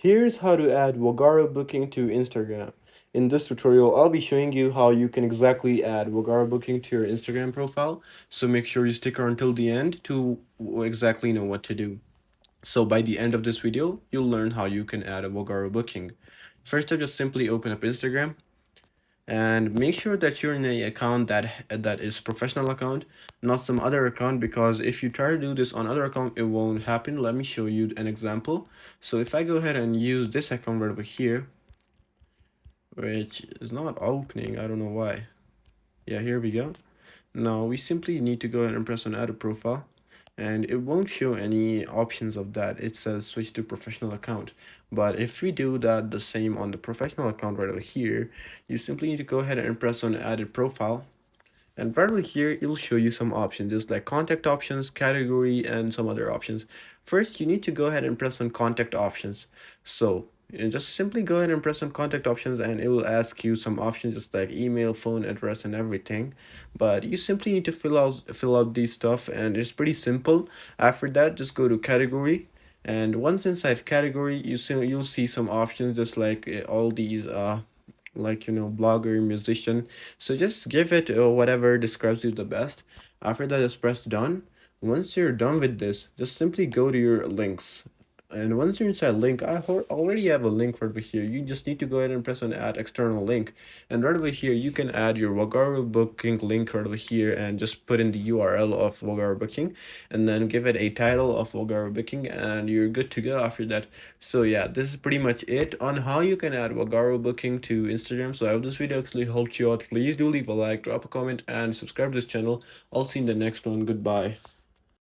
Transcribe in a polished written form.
Here's how to add Vagaro booking to Instagram. In this tutorial, I'll be showing you how you can exactly add Vagaro booking to your Instagram profile. So make sure you stick around till the end to exactly know what to do. So by the end of this video, you'll learn how you can add a Vagaro booking. First, I'll just simply open up Instagram and make sure that you're in a account that is professional account, not some other account, because if you try to do this on other account, it won't happen. Let me show you an example. So if I go ahead and use this account right over here, which is not opening, I don't know why. Yeah, here we go. Now we simply need to go ahead and press on add a profile, and it won't show any options of that. It says switch to professional account. But if we do that the same on the professional account right over here, you simply need to go ahead and press on added profile, and right over here it will show you some options just like contact options, category, and some other options. First, you need to go ahead and press on contact options. So you just simply go ahead and press on contact options, and it will ask you some options just like email, phone address, and everything. But you simply need to fill out these stuff, and it's pretty simple. After that, just go to category, and once inside category, you'll see some options just like all these like blogger, musician. So just give it whatever describes you the best. After that, just press done. Once you're done with this, just simply go to your links, and once you're inside link, I already have a link right over here. You just need to go ahead and press on add external link, and right over here you can add your Vagaro booking link right over here, and just put in the URL of Vagaro booking, and then give it a title of Vagaro booking, and you're good to go after that. So yeah, this is pretty much it on how you can add Vagaro booking to Instagram. So I hope this video actually helped you out. Please do leave a like, drop a comment, and subscribe to this channel. I'll see you in the next one. Goodbye.